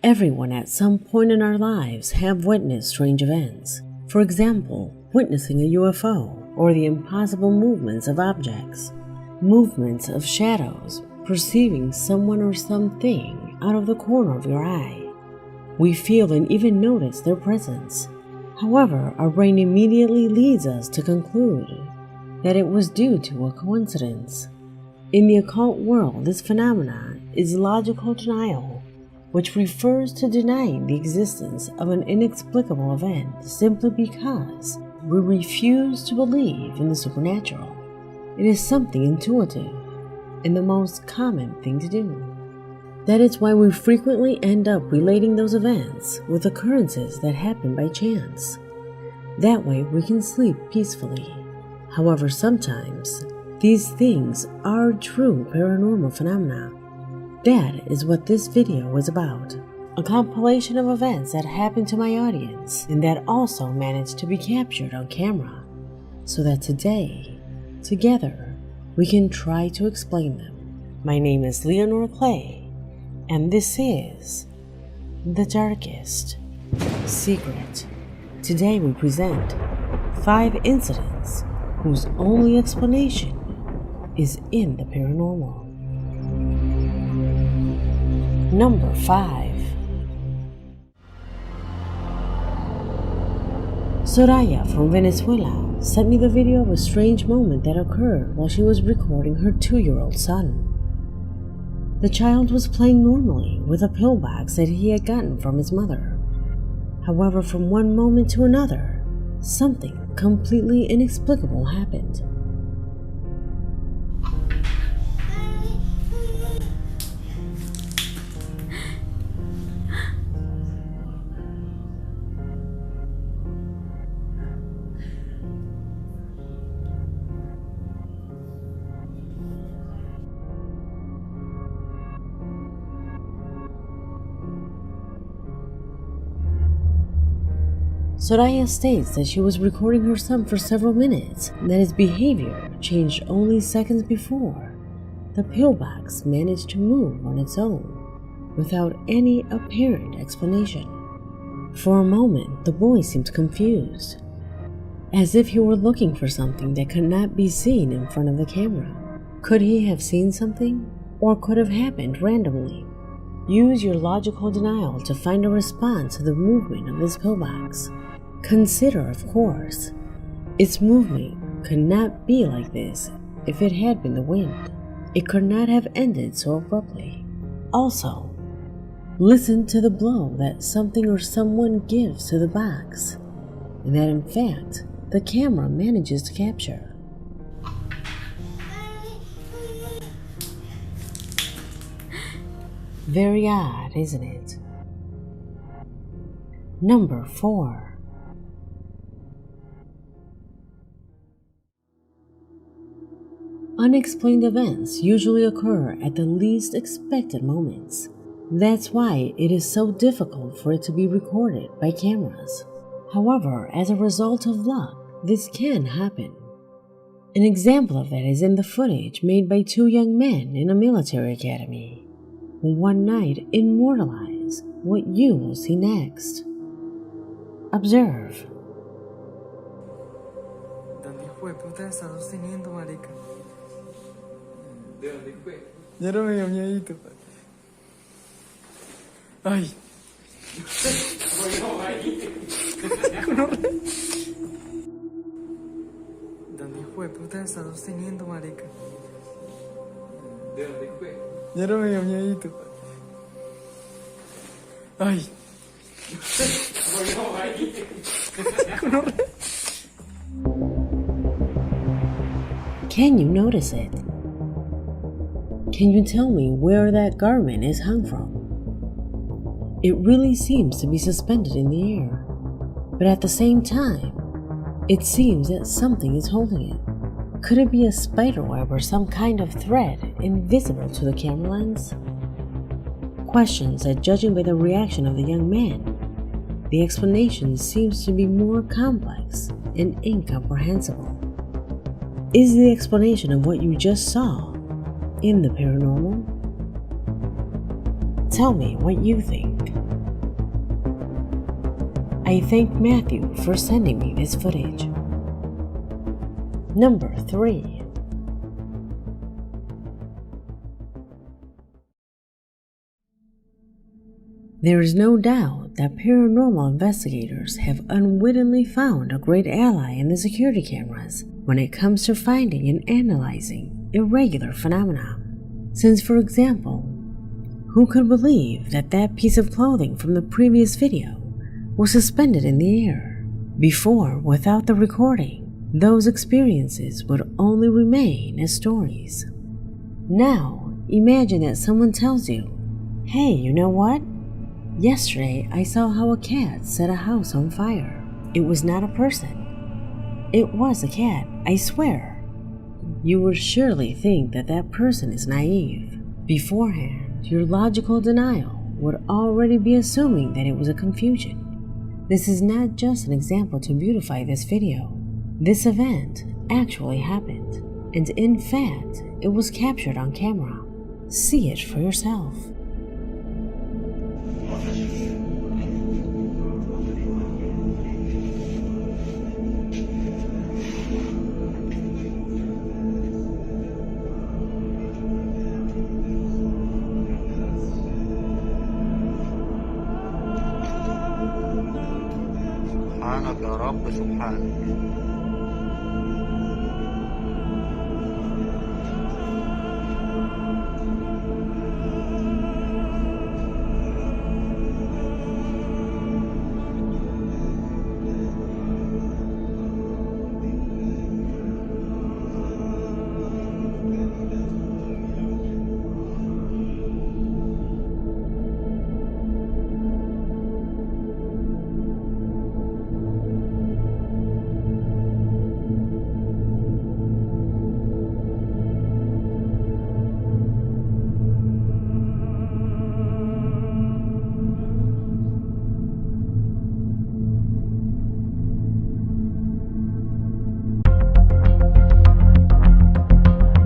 Everyone at some point in our lives have witnessed strange events. For example, witnessing a UFO or the impossible movements of objects, movements of shadows, perceiving someone or something out of the corner of your eye. We feel and even notice their presence. However, our brain immediately leads us to conclude that it was due to a coincidence. In the occult world, this phenomenon is logical denial, which refers to denying the existence of an inexplicable event simply because we refuse to believe in the supernatural. It is something intuitive and the most common thing to do. That is why we frequently end up relating those events with occurrences that happen by chance. That way we can sleep peacefully. However, sometimes these things are true paranormal phenomena. That is what this video is about. A compilation of events that happened to my audience and that also managed to be captured on camera, so that today, together, we can try to explain them. My name is Leonore Clay, and this is The Darkest Secret. Today we present 5 incidents whose only explanation is in the paranormal. Number 5. Soraya from Venezuela sent me the video of a strange moment that occurred while she was recording her 2-year-old son. The child was playing normally with a pillbox that he had gotten from his mother. However, from one moment to another, something completely inexplicable happened. Soraya states that she was recording her son for several minutes and that his behavior changed only seconds before the pillbox managed to move on its own without any apparent explanation. For a moment, the boy seemed confused, as if he were looking for something that could not be seen in front of the camera. Could he have seen something, or could have happened randomly? Use your logical denial to find a response to the movement of this pillbox. Consider, of course, its movement could not be like this if it had been the wind. It could not have ended so abruptly. Also, listen to the blow that something or someone gives to the box, and that in fact, the camera manages to capture. Very odd, isn't it? Number 4. Unexplained events usually occur at the least expected moments. That's why it is so difficult for it to be recorded by cameras. However, as a result of luck, this can happen. An example of it is in the footage made by 2 young men in a military academy, who one night immortalize what you will see next. Observe. ¿Dónde fue? Puta, estás teniendo, marica. ¿De dónde fue? Ya no me dio miedito. Ay. Bueno, ahí. ¿Dónde fue? Puta, estás teniendo, marica. ¿De dónde fue? Ya no me dio miedito. Ay. Bueno, ahí. Can you notice it? Can you tell me where that garment is hung from? It really seems to be suspended in the air, but at the same time, it seems that something is holding it. Could it be a spider web or some kind of thread invisible to the camera lens? Questions that, judging by the reaction of the young man, the explanation seems to be more complex and incomprehensible. Is the explanation of what you just saw in the paranormal? Tell me what you think. I thank Matthew for sending me this footage. Number 3. There is no doubt that paranormal investigators have unwittingly found a great ally in the security cameras when it comes to finding and analyzing irregular phenomena. Since, for example, who could believe that that piece of clothing from the previous video was suspended in the air? Before, without the recording, those experiences would only remain as stories. Now, imagine that someone tells you, "Hey, you know what? Yesterday I saw how a cat set a house on fire. It was not a person. It was a cat, I swear." You would surely think that that person is naive. Beforehand, your logical denial would already be assuming that it was a confusion. This is not just an example to beautify this video. This event actually happened, and in fact, it was captured on camera. See it for yourself. سبحانك يا رب سبحانك.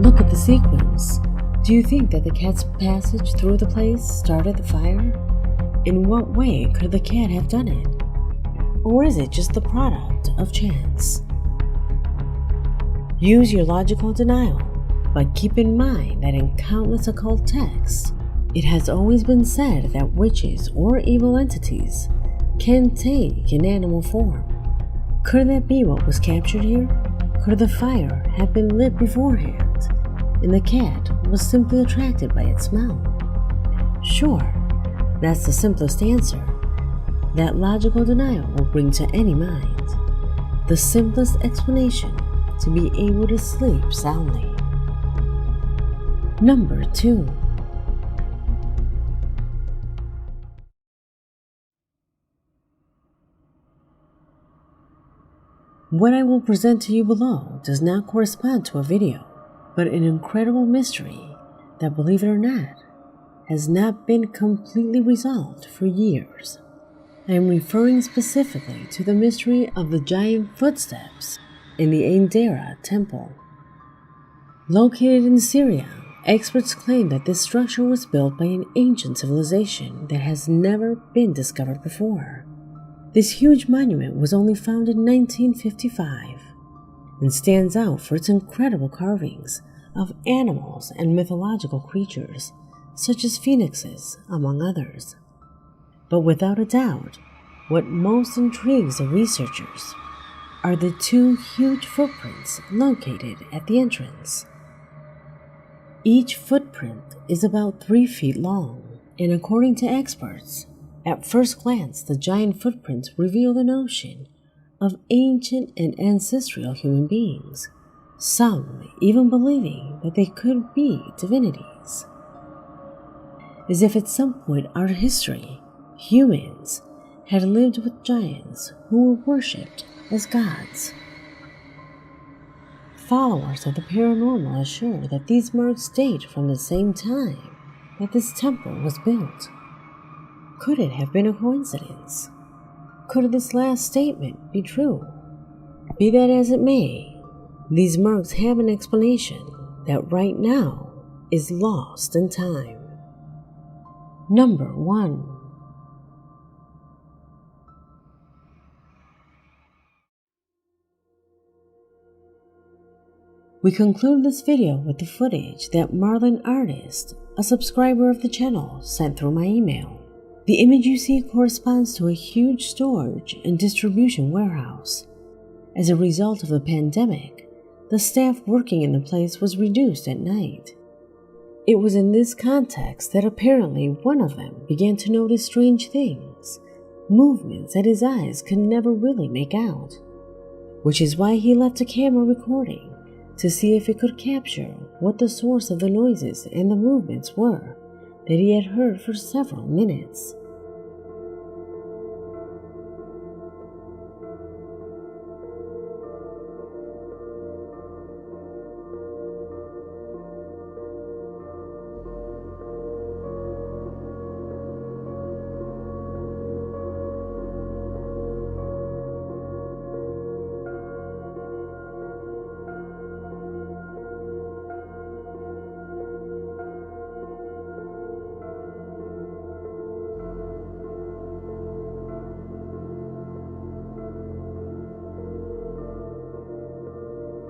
Look at the sequence. Do you think that the cat's passage through the place started the fire? In what way could the cat have done it? Or is it just the product of chance? Use your logical denial, but keep in mind that in countless occult texts, it has always been said that witches or evil entities can take an animal form. Could that be what was captured here? Could the fire have been lit beforehand, and the cat was simply attracted by its smell? Sure, that's the simplest answer that logical denial will bring to any mind. The simplest explanation to be able to sleep soundly. Number 2. What I will present to you below does not correspond to a video, but an incredible mystery that, believe it or not, has not been completely resolved for years. I am referring specifically to the mystery of the giant footsteps in the Ain Dara temple. Located in Syria, experts claim that this structure was built by an ancient civilization that has never been discovered before. This huge monument was only found in 1955 and stands out for its incredible carvings of animals and mythological creatures, such as phoenixes, among others. But without a doubt, what most intrigues the researchers are the 2 huge footprints located at the entrance. Each footprint is about 3 feet long, and according to experts, at first glance the giant footprints reveal the notion of ancient and ancestral human beings, some even believing that they could be divinities. As if at some point in our history, humans had lived with giants who were worshipped as gods. Followers of the paranormal assure that these marks date from the same time that this temple was built. Could it have been a coincidence? Could this last statement be true? Be that as it may, these marks have an explanation that right now is lost in time. Number 1. We conclude this video with the footage that Marlin Artist, a subscriber of the channel, sent through my email. The image you see corresponds to a huge storage and distribution warehouse. As a result of the pandemic, the staff working in the place was reduced at night. It was in this context that apparently one of them began to notice strange things, movements that his eyes could never really make out, which is why he left a camera recording to see if it could capture what the source of the noises and the movements were that he had heard for several minutes.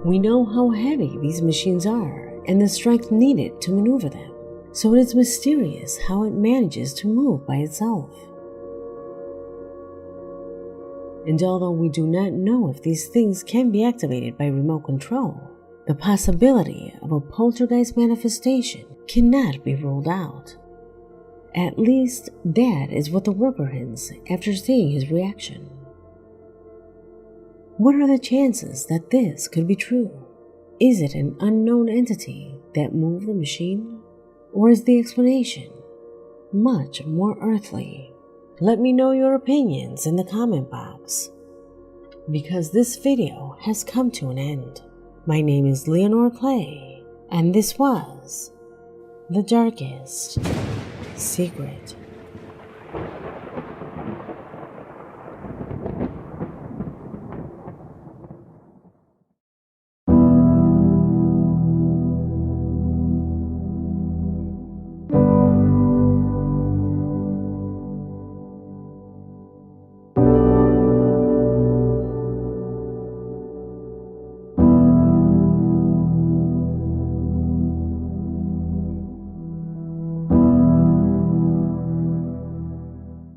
We know how heavy these machines are and the strength needed to maneuver them, so it is mysterious how it manages to move by itself. And although we do not know if these things can be activated by remote control, the possibility of a poltergeist manifestation cannot be ruled out. At least that is what the worker hints after seeing his reaction. What are the chances that this could be true? Is it an unknown entity that moved the machine? Or is the explanation much more earthly? Let me know your opinions in the comment box. Because this video has come to an end. My name is Leonore Clay, and this was The Darkest Secret.